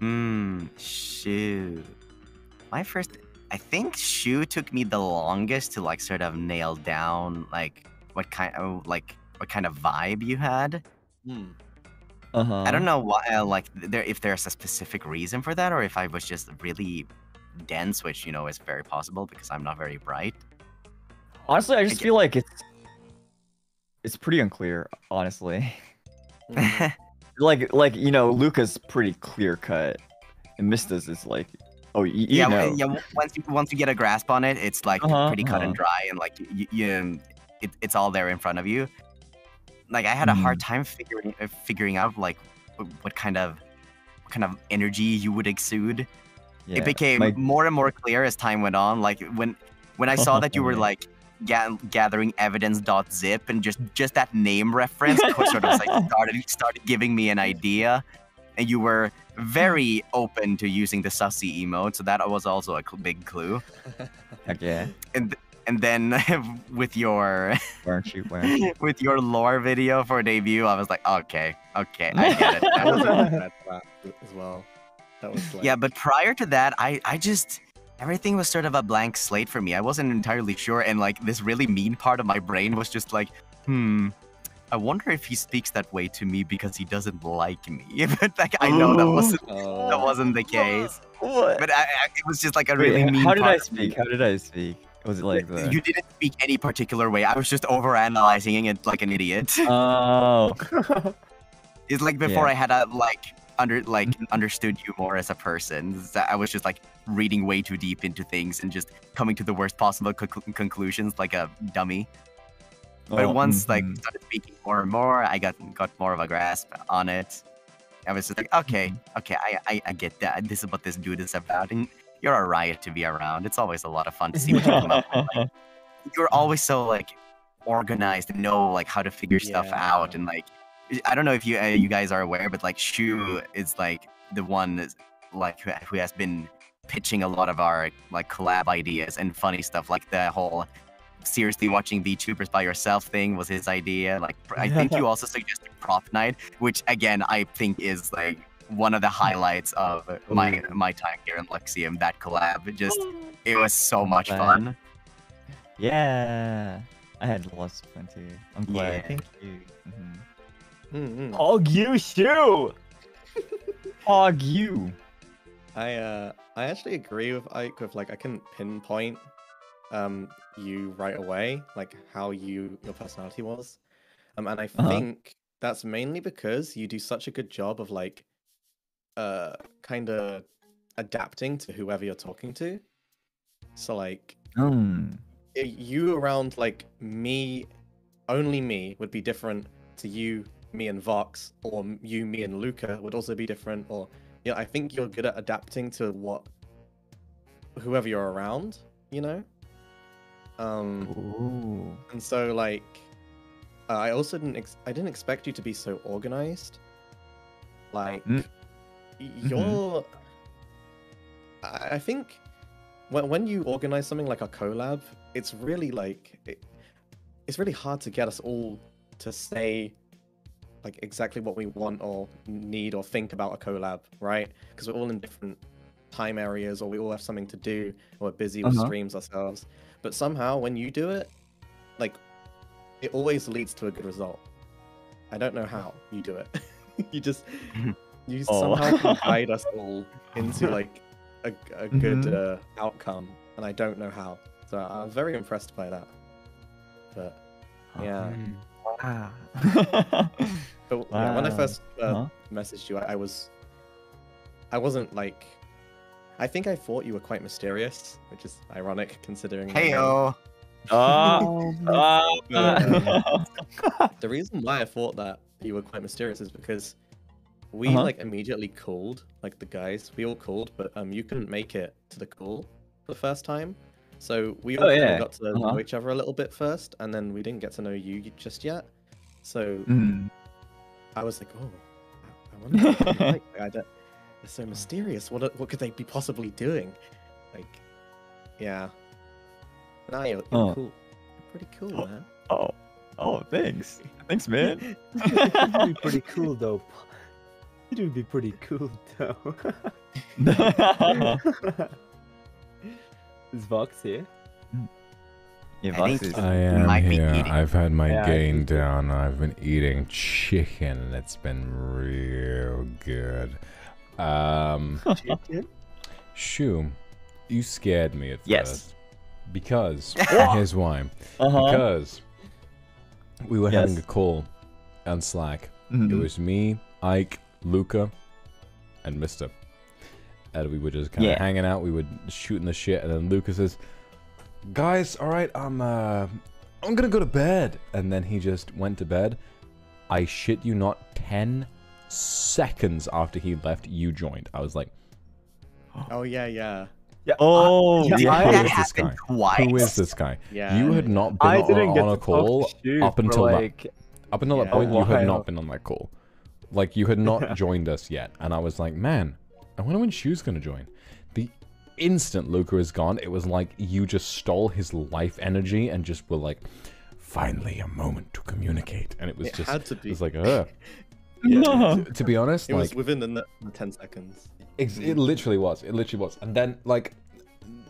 Shu. My first, I think Shu took me the longest to like sort of nail down like what kind of vibe you had. I don't know why, if there's a specific reason for that, or if I was just really dense, which is very possible because I'm not very bright. Honestly, I just feel like it's pretty unclear. Honestly, like Luca's pretty clear cut, and Mysta's is like, oh, you know. Yeah. Once you get a grasp on it, it's like pretty cut and dry, and like it's all there in front of you. Like I had a hard time figuring out like what kind of energy you would exude. Yeah, it became more and more clear as time went on. Like when I saw that you were like gathering evidence.zip, and just that name reference sort of like started giving me an idea, and you were very open to using the sussy emote, so that was also a big clue. Heck yeah. And then with your with your lore video for debut, I was like, okay, I get it. That was as well. That was like... Yeah, but prior to that, I just everything was sort of a blank slate for me. I wasn't entirely sure, and like this really mean part of my brain was just like, I wonder if he speaks that way to me because he doesn't like me. But like I know that wasn't the case. What? But it was just like a really mean. How did I speak? Was it like that? You didn't speak any particular way. I was just overanalyzing it like an idiot. Oh. It's like before I had understood you more as a person. I was just like reading way too deep into things and just coming to the worst possible conclusions like a dummy. But once like started speaking more and more, I got more of a grasp on it. I was just like, okay, I get that. This is what this dude is about. And you're a riot to be around. It's always a lot of fun to see what you come up with. Like, you're always so like organized and know like how to figure stuff out. And like, I don't know if you guys are aware, but like Shu is like the one like who has been pitching a lot of our like collab ideas and funny stuff. Like the whole seriously watching VTubers by yourself thing was his idea. Like I think you also suggested Prop Night, which again I think is like one of the highlights of my time here in Luxiem. That collab, it was so much fun. Yeah, I had lots of fun too. I'm glad. Yeah. Thank you. Hog you, Shu. Hog you. I actually agree with Ike with like I can pinpoint you right away, like how your personality was, and I think that's mainly because you do such a good job of like kind of adapting to whoever you're talking to. So like you around like me, only me would be different to you, me and Vox, or you, me and Luca would also be different. Or I think you're good at adapting to whoever you're around, you know. And so like I also didn't expect you to be so organized. Like you're I think when you organize something like a collab, it's really like it's really hard to get us all to say like exactly what we want or need or think about a collab, right? Because we're all in different time areas, or we all have something to do, or we're busy with streams ourselves. But somehow when you do it, like it always leads to a good result. I don't know how you do it. you somehow can guide us all into like a good outcome, and I don't know how. So I'm very impressed by that. But yeah. Wow. But yeah, when I first messaged you, I wasn't like, I think I thought you were quite mysterious, which is ironic considering. Heyo. The reason why I thought that you were quite mysterious is because we like immediately called, like the guys, we all called, but you couldn't make it to the call for the first time. So we all got to know each other a little bit first, and then we didn't get to know you just yet. So I was like, oh, I wonder what they're like. They're so mysterious. What could they be possibly doing? Like, yeah. Nah, you're cool. You're pretty cool, man. Oh, thanks. Thanks, man. You're pretty cool, though. It would be pretty cool though. Is Vox here? Yeah, I Vox think is- I am might be here. eating. I've had my Yeah, I gain think so. down. I've been eating chicken, and it's been real good. Chicken? Shu, you scared me at Yes. first. Because, and here's why. Because we were having a Yes. call on Slack. It Mhm. was me, Ike, Luca, and Mysta. And we were just kind of Yeah. hanging out. We were shooting the shit, and then Luca says, "Guys, all right, I'm gonna go to bed." And then he just went to bed. I shit you not, 10 seconds after he left, you joined. I was like, Oh yeah, yeah. Yeah. Oh, Yeah, who yeah. that is this guy? happened twice. Who is this guy? Yeah. You had not I been didn't get on to a call talk to Shu up for, until like, that. Up until that Yeah. point, you had while. not been on that call. Like, you had not joined us yet. And I was like, man, I wonder when Shu's gonna join. The instant Luca is gone, it was like you just stole his life energy and just were like, finally a moment to communicate. And it was It just, had to it be. was like, No. to be honest, It was like, within the 10 seconds. it literally was. It literally was. And then, like,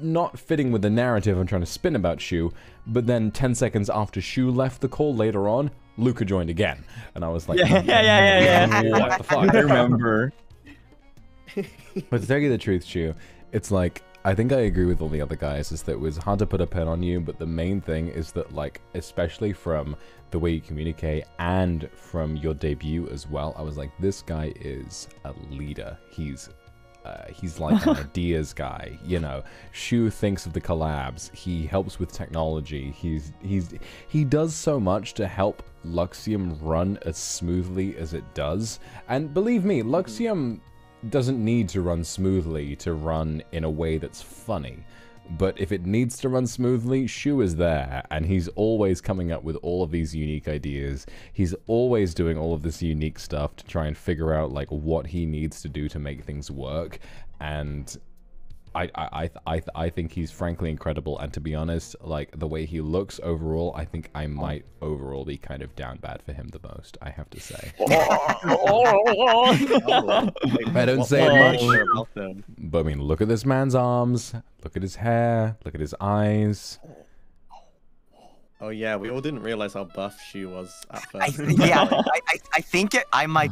not fitting with the narrative I'm trying to spin about Shu, but then 10 seconds after Shu left the call later on, Luca joined again. And I was like, Yeah. what the fuck? I remember. But to tell you the truth, Shu, it's like, I think I agree with all the other guys, is that it was hard to put a pen on you, but the main thing is that, like, especially from the way you communicate and from your debut as well, I was like, this guy is a leader. He's like an ideas guy, you know. Shu thinks of the collabs. He helps with technology. He does so much to help Luxiem run as smoothly as it does. And believe me, Luxiem doesn't need to run smoothly to run in a way that's funny. But if it needs to run smoothly, Shu is there, and he's always coming up with all of these unique ideas. He's always doing all of this unique stuff to try and figure out, like, what he needs to do to make things work. And I think he's frankly incredible. And to be honest, like, the way he looks overall, I think I might overall be kind of down bad for him the most, I have to say. I don't say it much. About them. But I mean, look at this man's arms, look at his hair, look at his eyes. Oh yeah, we all didn't realize how buff she was at first. I think I might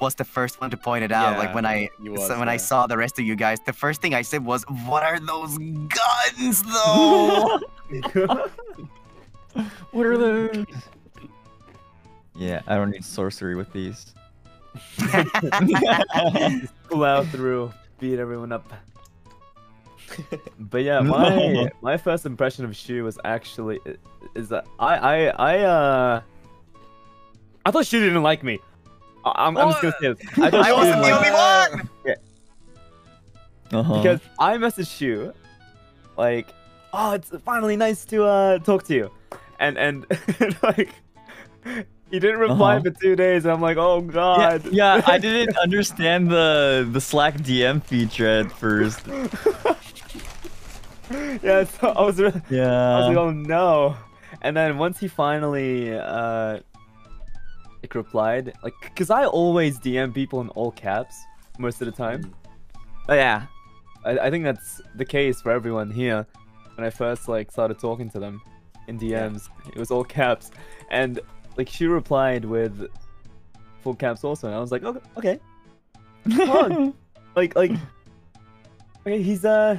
was the first one to point it out. Yeah, like when I you was, I yeah. saw the rest of you guys, the first thing I said was, "What are those guns, though?" What are those? Yeah, I don't need sorcery with these. Just plow through, beat everyone up. But yeah, my first impression of Shu was actually is that I thought Shu didn't like me. I'm just gonna say this. I thought I Shu wasn't didn't the like only me. one. Because I messaged Shu, like, "Oh, it's finally nice to talk to you," and like, he didn't reply for 2 days. And I'm like, "Oh God." Yeah, I didn't understand the Slack DM feature at first. Yeah, so I was like, Yeah. "Oh no!" And then once he finally like replied, like, cause I always DM people in all caps most of the time. But yeah, I think that's the case for everyone here. When I first like started talking to them in DMs, it was all caps, and like she replied with full caps also, and I was like, okay, come on, like, okay, he's oh,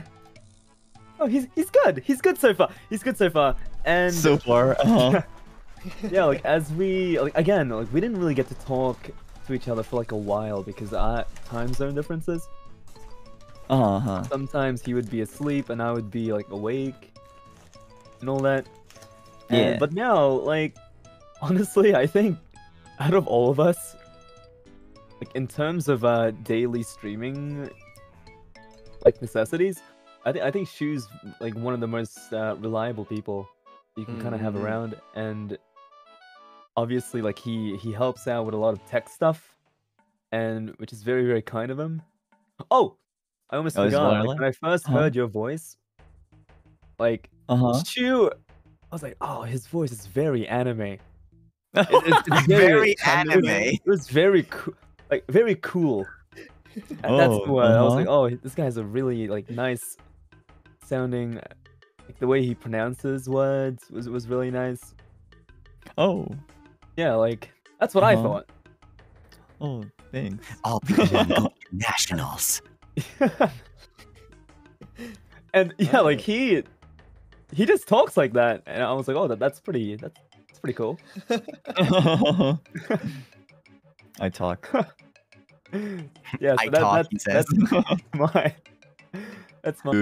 he's good. He's good so far. He's good so far. And So far. yeah, like as we again, like we didn't really get to talk to each other for like a while because our time zone differences. Sometimes he would be asleep and I would be like awake and all that. Yeah. But now, like, honestly, I think out of all of us, like in terms of daily streaming like necessities, I think Shu's like one of the most reliable people you can kind of have around, and obviously like he helps out with a lot of tech stuff, and which is very, very kind of him. Oh, I almost Oh, he's forgot. Like, violent? when I first heard your voice, like Shu, I was like, oh, his voice is very anime. It's Very anime. It was very cool. like very cool. And that's what I was like, oh, this guy has a really like nice sounding, like the way he pronounces words was really nice. Oh. Yeah, like that's what I thought. Oh, thanks. All the nationals. And yeah, like he just talks like that, and I was like, oh, that's pretty cool. I talk. Yeah, so he says. that's my